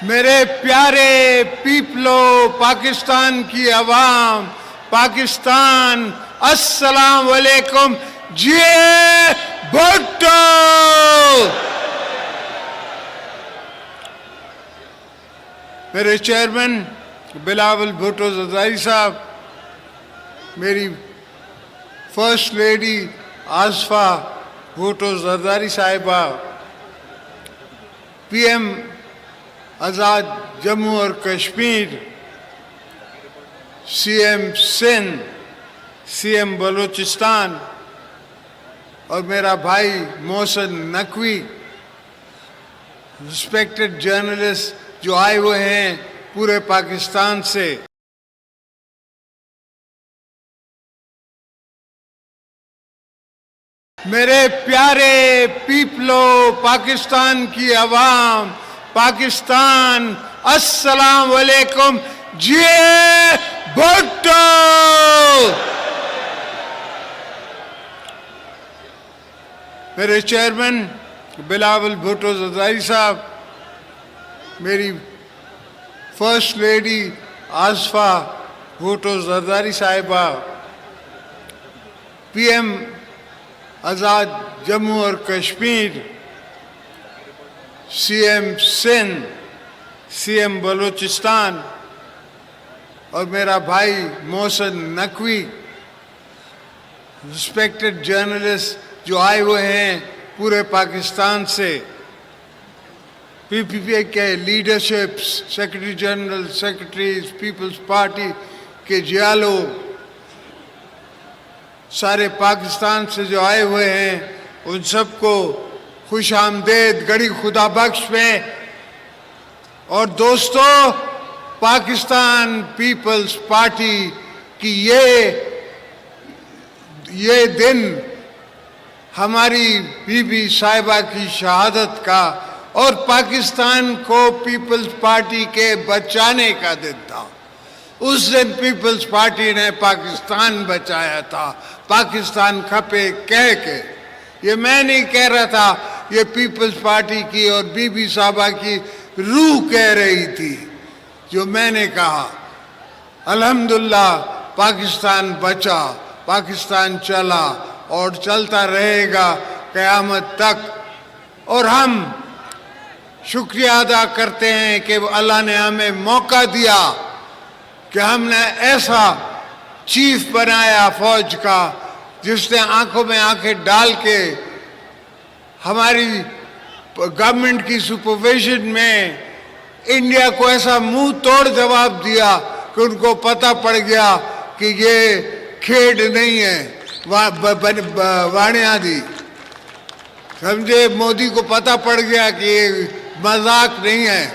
میرے پیارے پیپلو، پاکستان کی عوام، پاکستان، السلام علیکم، جی بھٹو۔ میرے چیئرمین بلاول بھٹو زرداری صاحب، میری فرسٹ لیڈی آصفہ بھٹو زرداری صاحبہ، پی ایم آزاد جموں اور Kashmir, C M Sindh, C M Balochistan, اور میرا بھائی محسن نقوی، ریسپیکٹڈ جرنلسٹ جو آئے ہوئے ہیں پورے پاکستان سے، میرے پیارے پیپلو، پاکستان کی عوام، پاکستان، السلام علیکم، جی بھٹو۔ میرے چیئرمین بلاول بھٹو زرداری صاحب، میری فرسٹ لیڈی آصفہ بھٹو زرداری صاحبہ، پی ایم آزاد جموں اور Kashmir, C M Sindh, C M Balochistan, اور میرا بھائی محسن نقوی، ریسپیکٹڈ جرنلسٹ جو آئے ہوئے ہیں پورے پاکستان سے، پی پی پی کے leadership, secretary general, secretaries, Peoples Party کے جیالو، سارے پاکستان سے جو آئے ہوئے ہیں ان سب کو خوش آمدید گڑی خدا بخش میں۔ اور دوستو، پاکستان پیپلز پارٹی کی یہ دن ہماری بی بی صاحبہ کی شہادت کا اور پاکستان کو پیپلز پارٹی کے بچانے کا دن تھا۔ اس دن پیپلز پارٹی نے پاکستان بچایا تھا، پاکستان کھپے کہہ کے۔ یہ میں نہیں کہہ رہا تھا، یہ پیپلز پارٹی کی اور بی بی صاحبہ کی روح کہہ رہی تھی جو میں نے کہا۔ الحمدللہ پاکستان بچا، پاکستان چلا اور چلتا رہے گا قیامت تک۔ اور ہم شکریہ ادا کرتے ہیں کہ اللہ نے ہمیں موقع دیا کہ ہم نے ایسا چیف بنایا فوج کا جس نے آنکھوں میں آنکھیں ڈال کے ہماری گورنمنٹ کی سپرویژن میں انڈیا کو ایسا منہ توڑ جواب دیا کہ ان کو پتہ پڑ گیا کہ یہ کھیڈ نہیں ہے، وانیا دی، سمجھے؟ مودی کو پتہ پڑ گیا کہ یہ مذاق نہیں ہے۔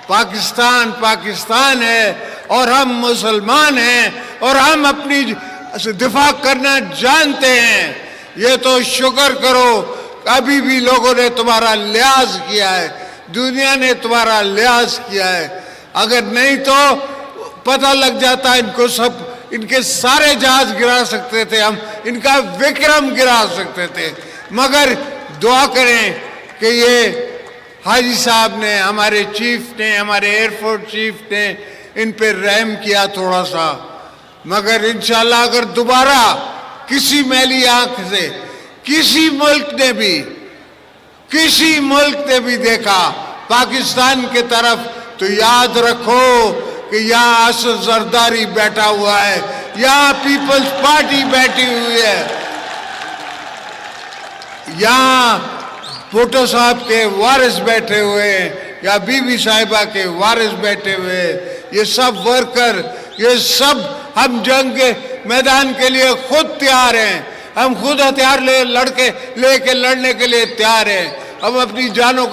پاکستان پاکستان ہے اور ہم مسلمان ہیں اور ہم اپنی دفاع کرنا جانتے ہیں۔ یہ تو شکر کرو، ابھی بھی لوگوں نے تمہارا لحاظ کیا ہے، دنیا نے تمہارا لحاظ کیا ہے۔ اگر نہیں تو پتہ لگ جاتا ان کو سب، ان کے سارے جہاز گرا سکتے تھے ہم، ان کا وکرم گرا سکتے تھے۔ مگر دعا کریں کہ یہ حاجی صاحب نے، ہمارے چیف نے، ہمارے ایئر فورس چیف نے ان پہ رحم کیا تھوڑا سا۔ مگر انشاءاللہ اگر دوبارہ کسی میلی آنکھ سے کسی ملک نے بھی دیکھا پاکستان کے طرف تو یاد رکھو کہ یہاں اسد زرداری بیٹھا ہوا ہے، یہاں پیپلز پارٹی بیٹھی ہوئی ہے، یہاں بھٹو صاحب کے وارث بیٹھے ہوئے ہیں یا بی بی صاحبہ کے وارث بیٹھے ہوئے ہیں۔ یہ سب ورکر، یہ سب ہم جنگ کے میدان کے لیے خود تیار ہیں، ہم خود ہتھیار لے کے لڑنے کے لیے تیار ہیں، ہم اپنی جانوں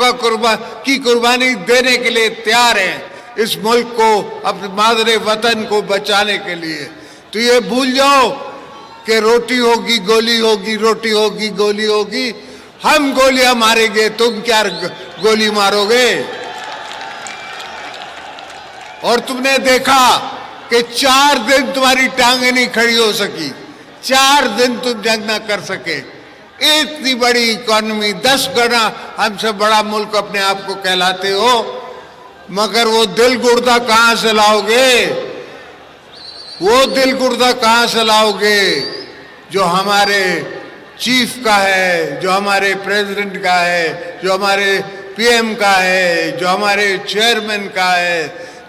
کی قربانی دینے کے لیے تیار ہیں اس ملک کو، اپنے مادر وطن کو بچانے کے لیے۔ تو یہ بھول جاؤ کہ روٹی ہوگی گولی ہوگی، روٹی ہوگی گولی ہوگی، ہم گولیاں ماریں گے، تم کیا گولی مارو گے؟ اور تم نے دیکھا کہ 4 دن تمہاری ٹانگیں نہیں کھڑی ہو سکی، 4 دن تم جنگ نہ کر سکے۔ اتنی بڑی اکانومی، 10 گنا ہم سے بڑا ملک اپنے آپ کو کہلاتے ہو، मगर वो दिल गुर्दा कहाँ से लाओगे? वो दिल गुर्दा कहाँ से लाओगे जो हमारे चीफ का है, जो हमारे प्रेसिडेंट का है, जो हमारे पीएम का है, जो हमारे चेयरमैन का है,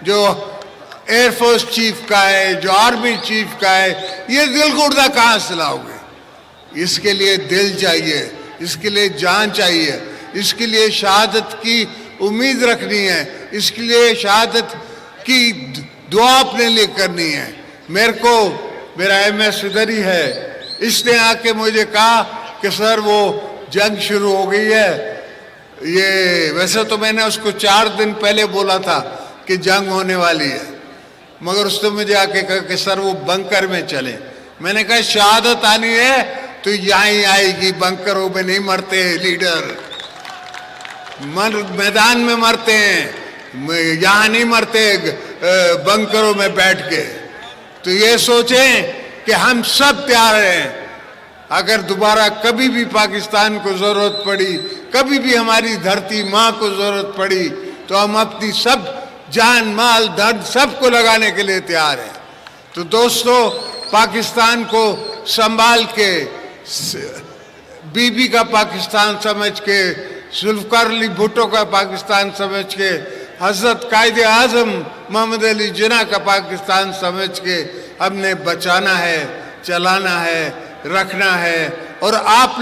जो एयरफोर्स चीफ का है, जो आर्मी चीफ का है? ये दिल गुर्दा कहाँ से लाओगे? इसके लिए दिल चाहिए, इसके लिए जान चाहिए, इसके लिए शहादत की उम्मीद रखनी है, इसके लिए शहादत की दुआ अपने लिए करनी है। मेरा MS इधर ही है, इसने आके मुझे कहा कि सर वो जंग शुरू हो गई है। ये वैसे तो मैंने उसको 4 दिन पहले बोला था कि जंग होने वाली है, मगर उसने मुझे आके कहा कि सर वो बंकर में चले। मैंने कहा शहादत आनी है तो यहाँ ही आएगी, बंकरों में नहीं मरते लीडर, मैदान में मरते हैं, यहाँ नहीं मरते बंकरों में बैठ के। तो ये सोचें कि हम सब तैयार हैं, अगर दोबारा कभी भी पाकिस्तान को जरूरत पड़ी, कभी भी हमारी धरती माँ को जरूरत पड़ी, तो हम अपनी सब जान माल धन सबको लगाने के लिए तैयार हैं। तो दोस्तों, पाकिस्तान को संभाल के, बीबी का पाकिस्तान समझ के, जुल्फ़िकार अली भुट्टो का पाकिस्तान समझ के, हज़रत कायदे आज़म मोहम्मद अली जिन्ना का पाकिस्तान समझ के हमने बचाना है, चलाना है, रखना है, और आप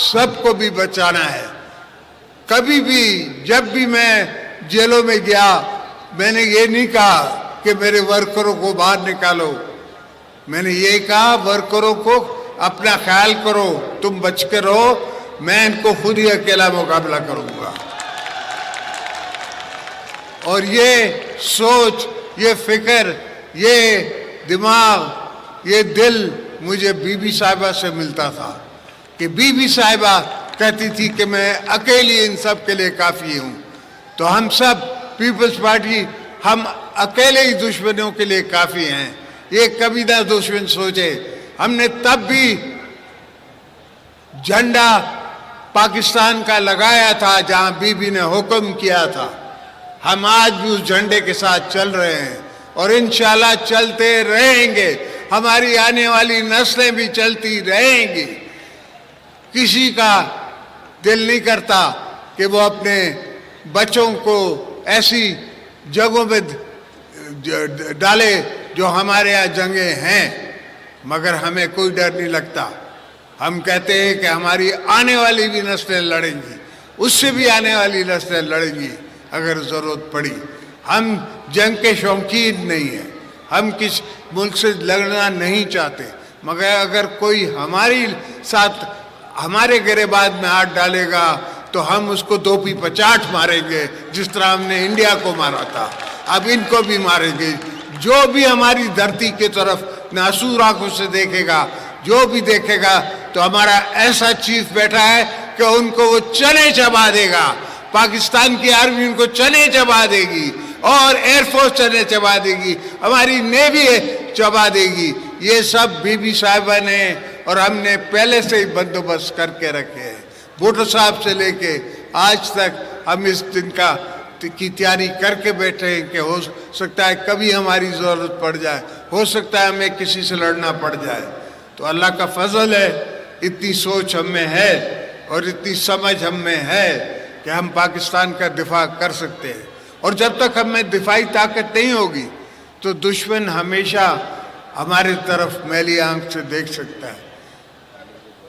सबको भी बचाना है। कभी भी जब भी मैं जेलों में गया, मैंने ये नहीं कहा कि मेरे वर्करों को बाहर निकालो, मैंने ये कहा वर्करों को अपना ख्याल करो, तुम बच के रहो, मैं इनको खुद ही अकेला मुकाबला करूंगा। और ये सोच, ये फिक्र, ये दिमाग, ये दिल मुझे बीबी साहिबा से मिलता था कि बीबी साहिबा कहती थी कि मैं अकेली इन सब के लिए काफ़ी हूँ। तो हम सब पीपल्स पार्टी, हम अकेले ही दुश्मनों के लिए काफ़ी हैं। ये कभी ना दुश्मन सोचे। हमने तब भी झंडा पाकिस्तान का लगाया था जहाँ बीबी ने हुक्म किया था। हम आज भी उस झंडे के साथ चल रहे हैं और इंशाल्लाह चलते रहेंगे। हमारी आने वाली नस्लें भी चलती रहेंगी। किसी का दिल नहीं करता कि वो अपने बच्चों को ऐसी जगहों में डाले जो हमारे यहाँ जंगें हैं, मगर हमें कोई डर नहीं लगता। हम कहते हैं कि हमारी आने वाली भी नस्लें लड़ेंगी, उससे भी आने वाली नस्लें लड़ेंगी अगर ज़रूरत पड़ी। हम जंग के शौकीन नहीं हैं, हम किस मुल्क से लड़ना नहीं चाहते, मगर अगर कोई हमारी साथ हमारे गिरेबान में हाथ डालेगा तो हम उसको 2 पी 50 मारेंगे, जिस तरह हमने इंडिया को मारा था, अब इनको भी मारेंगे। जो भी हमारी धरती की तरफ नासूर आंखों से देखेगा, जो भी देखेगा, तो हमारा ऐसा चीफ बैठा है कि उनको वो चने चबा देगा। पाकिस्तान की आर्मी उनको चने चबा देगी और एयरफोर्स चने चबा देगी, हमारी नेवी चबा देगी। ये सब बीबी साहिबा ने और हमने पहले से ही बंदोबस्त करके रखे हैं। भुट्टो साहब से लेके आज तक हम इस दिन की तैयारी करके बैठे हैं कि हो सकता है कभी हमारी ज़रूरत पड़ जाए, हो सकता है हमें किसी से लड़ना पड़ जाए। तो अल्लाह का फजल है, इतनी सोच हम में है और इतनी समझ हम में है कि हम पाकिस्तान का दिफा कर सकते हैं। और जब तक हम में दिफाई ताकत नहीं होगी तो दुश्मन हमेशा हमारे तरफ मैली आंख से देख सकता है।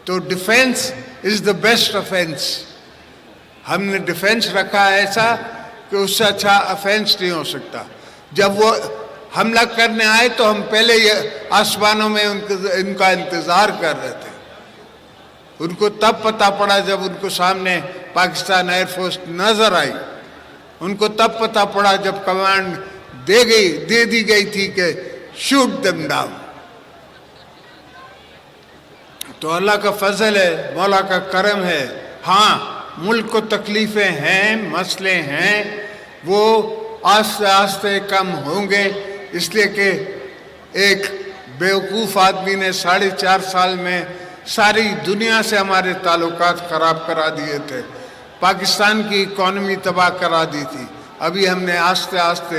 तो defence is the best offence. हमने डिफेंस रखा है ऐसा कि उससे अच्छा ऑफेंस नहीं हो सकता। जब वो हमला करने आए तो हम पहले ये आसमानों में इनका इंतज़ार कर रहे थे। उनको तब पता पड़ा जब उनको सामने पाकिस्तान एयरफोर्स नज़र आई। उनको तब पता पड़ा जब कमांड दे दी गई थी कि शूट देम डाउन। तो अल्लाह का फजल है, मौला का करम है। हाँ, मुल्क को तकलीफ़ें हैं, मसले हैं, वो आस्ते आस्ते कम होंगे, इसलिए कि एक बेवकूफ़ आदमी ने 4.5 साल में सारी दुनिया से हमारे ताल्लुकात ख़राब करा दिए थे। پاکستان کی اکانومی تباہ کرا دی تھی. ابھی ہم نے آہستہ آہستہ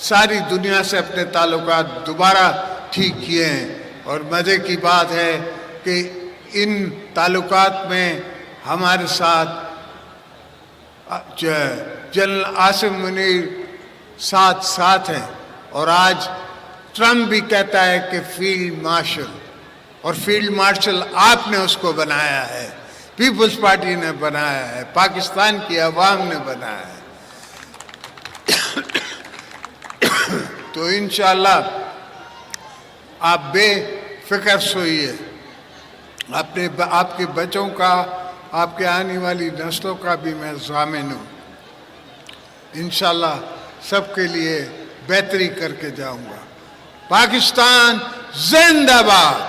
ساری دنیا سے اپنے تعلقات دوبارہ ٹھیک کیے ہیں. اور مزے کی بات ہے کہ ان تعلقات میں ہمارے ساتھ جنرل عاصم منیر ساتھ ہیں. اور آج ٹرمپ بھی کہتا ہے کہ فیلڈ مارشل، اور فیلڈ مارشل آپ نے اس کو بنایا ہے، پیپلز پارٹی نے بنایا ہے، پاکستان کی عوام نے بنایا ہے. تو انشاءاللہ آپ بے فکر سوئیے. آپ کے بچوں کا، آپ کے آنے والی نسلوں کا بھی میں ضامن ہوں. انشاءاللہ سب کے لیے بہتری کر کے جاؤں گا. پاکستان زندہ باد.